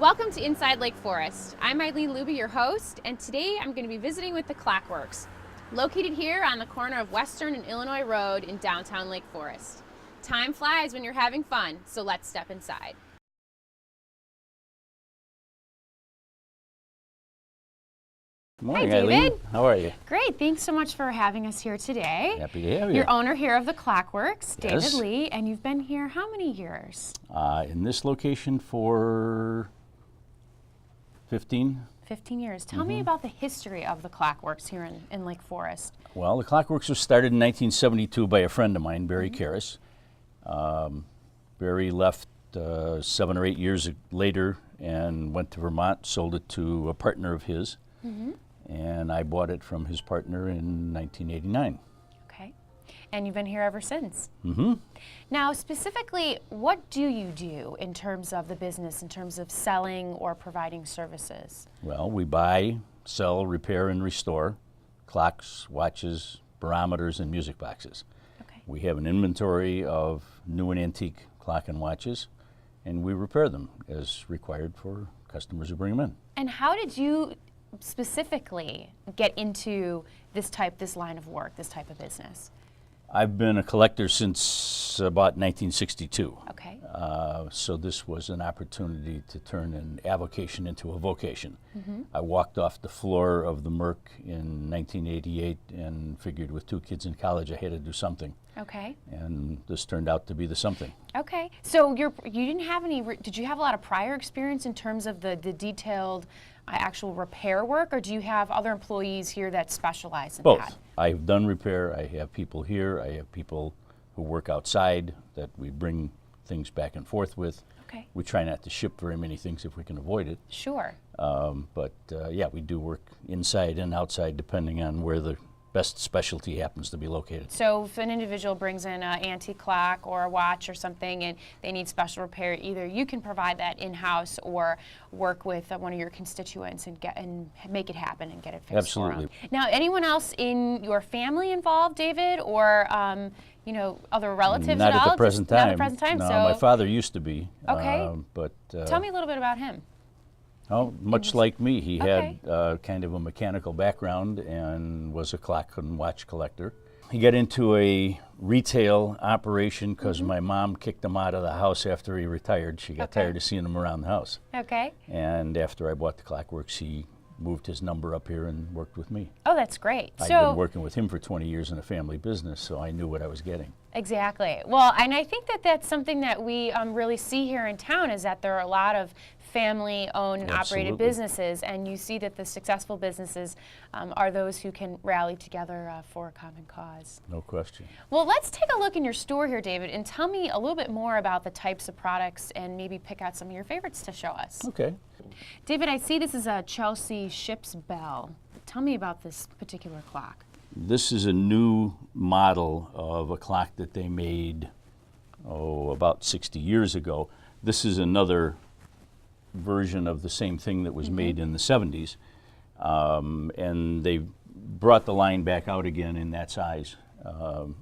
Welcome to Inside Lake Forest. I'm Eileen Luby, your host, and today I'm going to be visiting with the Clockworks, located here on the corner of Western and Illinois Road in downtown Lake Forest. Time flies when you're having fun, so let's step inside. Good morning, Hi, David. Eileen. How are you? Great. Thanks so much for having us here today. Happy to have you. You're owner here of the Clockworks, Yes. David Lee, and you've been here how many years? In this location for 15. 15 years. Tell me about the history of the Clockworks here in Lake Forest. Well, the Clockworks was started in 1972 by a friend of mine, Barry Karras. Barry left 7 or 8 years later and went to Vermont, sold it to a partner of his, and I bought it from his partner in 1989. Okay. And you've been here ever since. Mm-hmm. Now, specifically, what do you do in terms of the business, in terms of selling or providing services? Well, we buy, sell, repair, and restore clocks, watches, barometers, and music boxes. Okay. We have an inventory of new and antique clock and watches, and we repair them as required for customers who bring them in. And how did you specifically get into this line of work, this type of business? I've been a collector since about 1962. Okay. So this was an opportunity to turn an avocation into a vocation. I walked off the floor of the Merc in 1988 and figured with 2 kids in college I had to do something. Okay. And this turned out to be the something. Okay. So you didn't have any, did you have a lot of prior experience in terms of the detailed actual repair work, or do you have other employees here that specialize in Both. that? I've done repair. I have people here. I have people who work outside that we bring things back and forth with. Okay. We try not to ship very many things if we can avoid it. Sure. But yeah, we do work inside and outside depending on where the best specialty happens to be located. So if an individual brings in an antique clock or a watch or something and they need special repair, either you can provide that in-house or work with one of your constituents and make it happen and get it fixed. Absolutely. For them. Now, anyone else in your family involved, David, or other relatives Not at all? at the present Just time. Not at the present time. No, so my father used to be. Okay. But tell me a little bit about him. oh, much like me, he Okay. had kind of a mechanical background and was a clock and watch collector. He got into a retail operation because my mom kicked him out of the house after he retired. She got tired of seeing him around the house. Okay. And after I bought the Clockworks, he moved his number up here and worked with me. Oh, that's great. I'd been working with him for 20 years in a family business, so I knew what I was getting. Exactly. Well, and I think that that's something that we really see here in town is that there are a lot of family-owned and operated Absolutely. businesses, and you see that the successful businesses are those who can rally together for a common cause. No question. Well, let's take a look in your store here, David, and tell me a little bit more about the types of products and maybe pick out some of your favorites to show us. Okay. David, I see this is a Chelsea ship's bell. Tell me about this particular clock. This is a new model of a clock that they made, about 60 years ago. This is another version of the same thing that was made in the 70s. And they brought the line back out again in that size.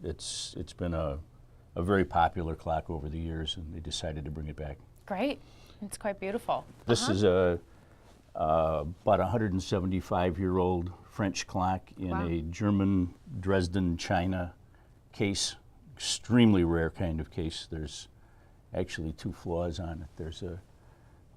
It's been a very popular clock over the years, and they decided to bring it back. Great. It's quite beautiful. This is about a 175-year-old French clock in a German Dresden China case. Extremely rare kind of case. There's actually 2 flaws on it. There's a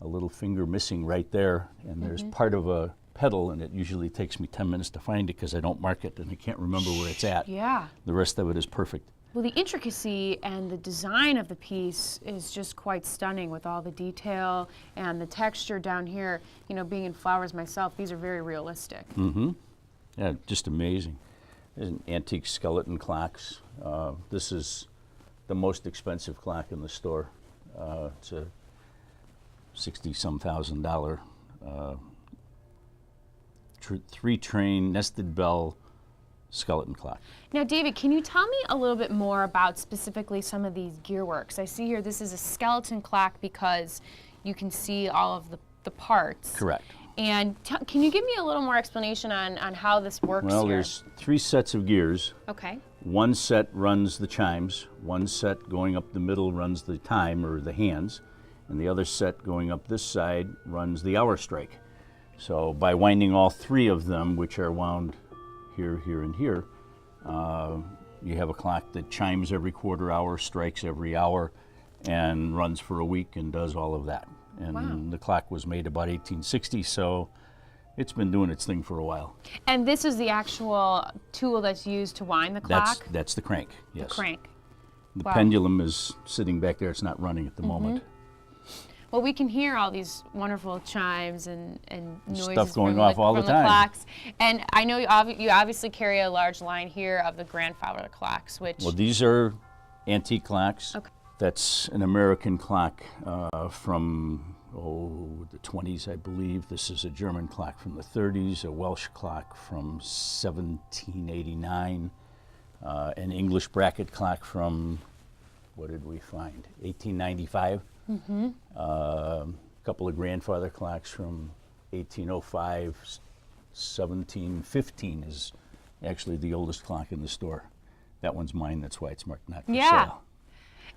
little finger missing right there, and there's part of a pedal, and it usually takes me 10 minutes to find it because I don't mark it and I can't remember where it's at. Yeah. The rest of it is perfect. Well, the intricacy and the design of the piece is just quite stunning with all the detail and the texture down here. You know, being in flowers myself, these are very realistic. Yeah, just amazing. There's an antique skeleton clocks. This is the most expensive clock in the store. It's a $60-some thousand three-train nested bell skeleton clock. Now, David, can you tell me a little bit more about specifically some of these gearworks? I see here this is a skeleton clock because you can see all of the parts. Correct. And can you give me a little more explanation on how this works Well, here? there's 3 sets of gears. Okay. One set runs the chimes, one set going up the middle runs the time or the hands, and the other set going up this side runs the hour strike. So by winding all three of them, which are wound here, here, and here, you have a clock that chimes every quarter hour, strikes every hour, and runs for a week and does all of that. And Wow. the clock was made about 1860, so it's been doing its thing for a while. And this is the actual tool that's used to wind the clock? That's the crank, yes. The crank. The Wow. pendulum is sitting back there. It's not running at the moment. Well, we can hear all these wonderful chimes and noises Stuff going from off all from the time. clocks. And I know you obviously carry a large line here of the grandfather clocks, which... Well, these are antique clocks. Okay. That's an American clock from the 20s, I believe. This is a German clock from the 30s, a Welsh clock from 1789, an English bracket clock from, what did we find, 1895. A couple of grandfather clocks from 1805. 1715 is actually the oldest clock in the store. That one's mine, that's why it's marked not for sale.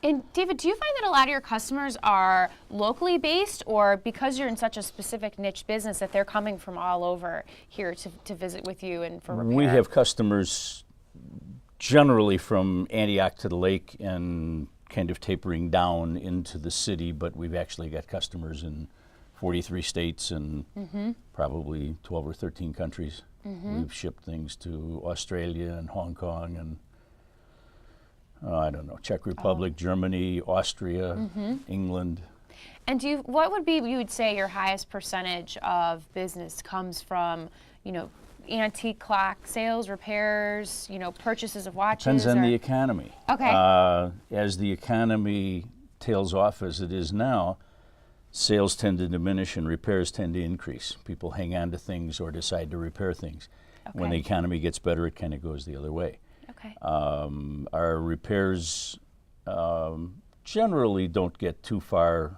And David, do you find that a lot of your customers are locally based, or because you're in such a specific niche business that they're coming from all over here to visit with you and for repair? We have customers generally from Antioch to the lake and kind of tapering down into the city, but we've actually got customers in 43 states and probably 12 or 13 countries. We've shipped things to Australia and Hong Kong and I don't know, Czech Republic, Germany, Austria, England. And what would be, you would say, your highest percentage of business comes from, antique clock sales, repairs, purchases of watches? Depends on the economy. Okay. As the economy tails off as it is now, sales tend to diminish and repairs tend to increase. People hang on to things or decide to repair things. Okay. When the economy gets better, it kind of goes the other way. Okay. Our repairs generally don't get too far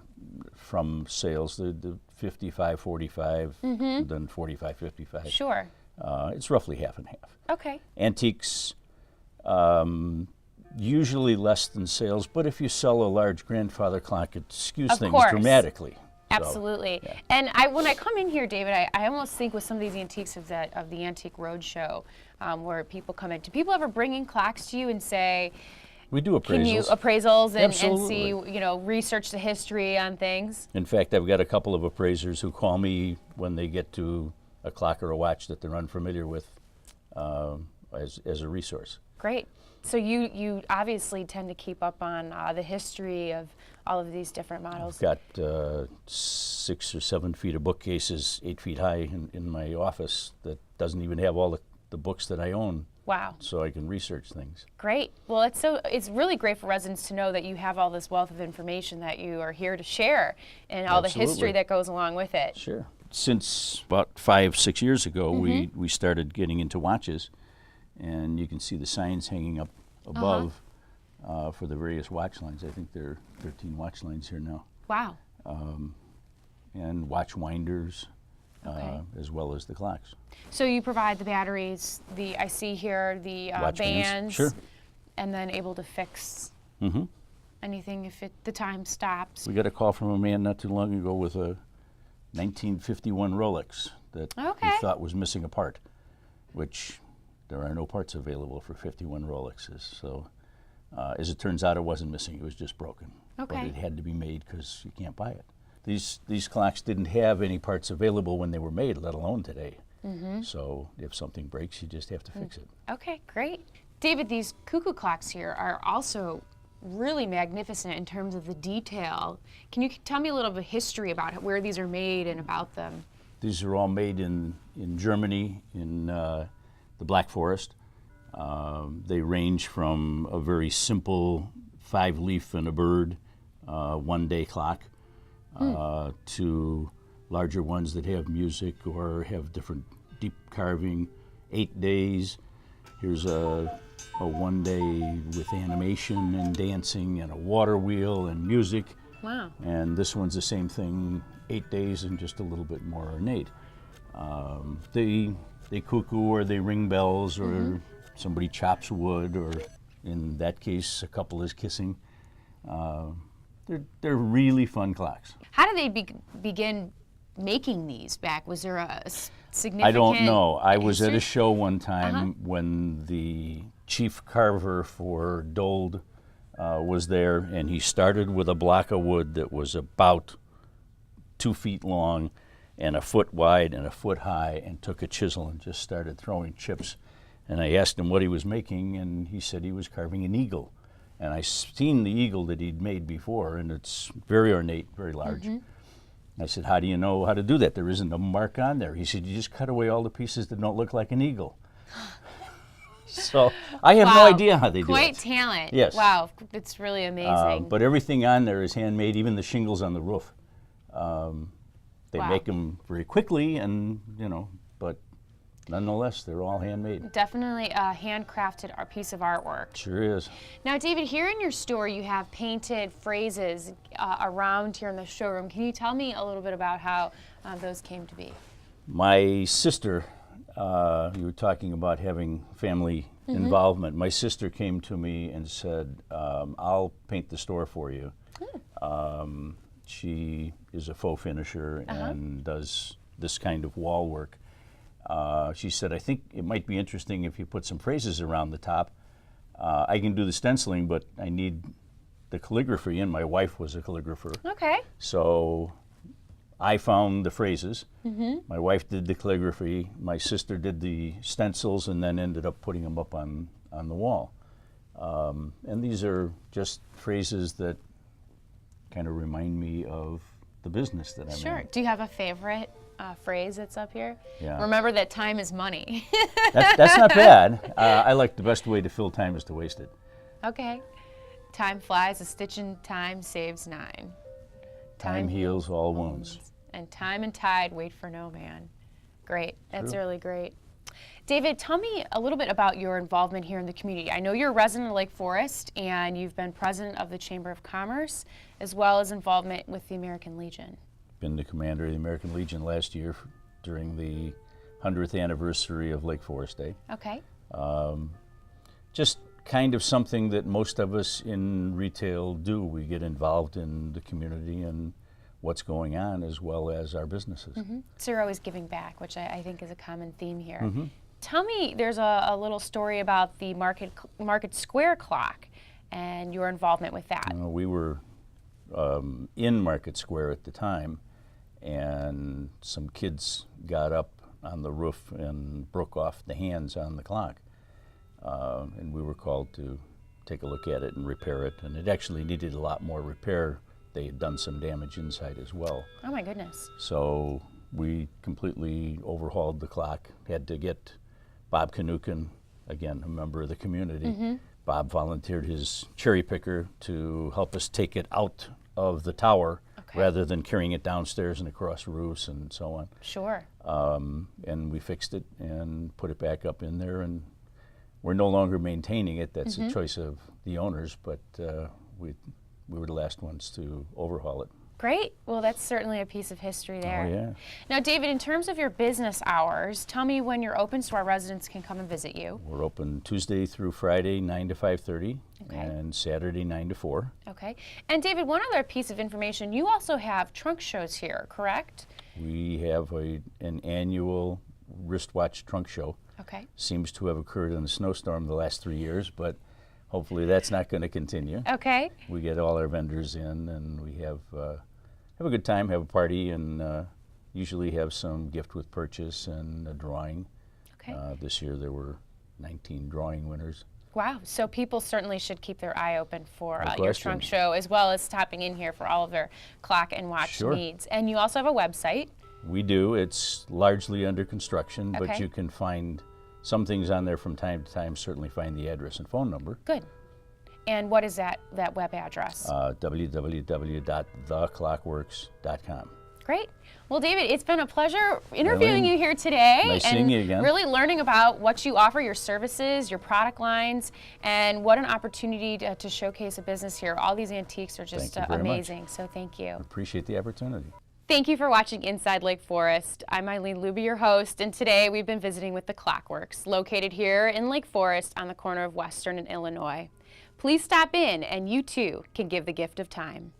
from sales. The 55, 45, then 45, 55. Sure. It's roughly half and half. Okay. Antiques, usually less than sales, but if you sell a large grandfather clock, it skews Of things course. dramatically. So, Absolutely. yeah. And when I come in here, David, I almost think with some of these antiques of the Antique Roadshow, where people come in, do people ever bring in clocks to you and say, we do appraisals. can you appraisals and see, Absolutely. research the history on things? In fact, I've got a couple of appraisers who call me when they get to a clock or a watch that they're unfamiliar with as a resource. Great. So you obviously tend to keep up on the history of all of these different models. I've got 6 or 7 feet of bookcases, 8 feet high in my office that doesn't even have all the books that I own. Wow. So I can research things. Great. Well, it's really great for residents to know that you have all this wealth of information that you are here to share and all the history Absolutely. that goes along with it. Sure. Since about 5-6 years ago, we started getting into watches, and you can see the signs hanging up above for the various watch lines. I think there are 13 watch lines here now. Wow. And watch winders, Okay. as well as the clocks. So you provide the batteries, I see here the Watch bands, Sure. and then able to fix Mm-hmm. anything if the time stops. We got a call from a man not too long ago with a 1951 Rolex that Okay. he thought was missing a part, which there are no parts available for 51 Rolexes. So as it turns out, it wasn't missing, it was just broken. Okay. But it had to be made because you can't buy it. These clocks didn't have any parts available when they were made, let alone today. So if something breaks, you just have to fix it. Okay, great. David, these cuckoo clocks here are also really magnificent in terms of the detail. Can you tell me a little bit of history about where these are made and about them? These are all made in Germany, in the Black Forest. They range from a very simple 5-leaf and a bird, one-day clock, to larger ones that have music or have different deep carving, 8 days. Here's a 1 day with animation and dancing and a water wheel and music. Wow. And this one's the same thing, 8 days and just a little bit more ornate. They cuckoo or they ring bells or somebody chops wood or in that case a couple is kissing. They're really fun clocks. How did they begin making these back? Was there a significant I don't know. I was at a history? show one time when the chief carver for Dold was there, and he started with a block of wood that was about 2 feet long and a foot wide and a foot high, and took a chisel and just started throwing chips. And I asked him what he was making, and he said he was carving an eagle. And I seen the eagle that he'd made before, and it's very ornate, very large. I said, how do you know how to do that? There isn't a mark on there. He said, you just cut away all the pieces that don't look like an eagle. So I have no idea how they do it. Quite talent. Yes. Wow, it's really amazing. But everything on there is handmade, even the shingles on the roof. They Wow. make them very quickly, and but nonetheless, they're all handmade. Definitely a handcrafted piece of artwork. Sure is. Now, David, here in your store, you have painted phrases around here in the showroom. Can you tell me a little bit about how those came to be? My sister, you were talking about having family involvement. My sister came to me and said, I'll paint the store for you. She is a faux finisher and does this kind of wall work. She said, I think it might be interesting if you put some phrases around the top. I can do the stenciling, but I need the calligraphy, and my wife was a calligrapher. Okay. So I found the phrases. My wife did the calligraphy. My sister did the stencils, and then ended up putting them up on the wall. And these are just phrases that kind of remind me of the business that I'm in. Sure. Do you have a favorite phrase that's up here? Yeah. Remember that time is money. That's not bad. I like the best way to fill time is to waste it. Okay. Time flies, a stitch in time saves 9. Time heals all wounds. And time and tide wait for no man. Great. That's really great. David, tell me a little bit about your involvement here in the community. I know you're a resident of Lake Forest, and you've been president of the Chamber of Commerce, as well as involvement with the American Legion. Been the commander of the American Legion last year during the 100th anniversary of Lake Forest Day. Okay. Just kind of something that most of us in retail do. We get involved in the community and what's going on, as well as our businesses. So you're always giving back, which I think is a common theme here. Tell me, there's a little story about the Market Square clock and your involvement with that. We were in Market Square at the time, and some kids got up on the roof and broke off the hands on the clock. And we were called to take a look at it and repair it. And it actually needed a lot more repair. They had done some damage inside as well. Oh my goodness. So we completely overhauled the clock. Had to get Bob Kanukin, again, a member of the community. Bob volunteered his cherry picker to help us take it out of the tower rather than carrying it downstairs and across roofs and so on. Sure. And we fixed it and put it back up in there, and we're no longer maintaining it. That's a choice of the owners, but we were the last ones to overhaul it. Great. Well, that's certainly a piece of history there. Oh, yeah. Now, David, in terms of your business hours, tell me when you're open so our residents can come and visit you. We're open Tuesday through Friday, 9 to 5:30, Okay. and Saturday, 9 to 4. Okay. And David, one other piece of information, you also have trunk shows here, correct? We have an annual wristwatch trunk show. Okay. Seems to have occurred in a snowstorm the last 3 years, but hopefully that's not going to continue. Okay. We get all our vendors in, and we have a good time, have a party, and usually have some gift with purchase and a drawing. Okay. This year there were 19 drawing winners. Wow. So people certainly should keep their eye open for No your question. trunk show, as well as stopping in here for all of their clock and watch Sure. needs. And you also have a website. We do. It's largely under construction, but Okay. you can find some things on there from time to time. Certainly find the address and phone number. Good. And what is that web address? www.theclockworks.com. Great. Well, David, it's been a pleasure interviewing Eileen, you here today. nice and seeing you again. really learning about what you offer, your services, your product lines, and what an opportunity to showcase a business here. All these antiques are just Thank you very much. amazing, so thank you. Appreciate the opportunity. Thank you for watching Inside Lake Forest. I'm Eileen Luby, your host, and today we've been visiting with the Clockworks, located here in Lake Forest on the corner of Western and Illinois. Please stop in, and you too can give the gift of time.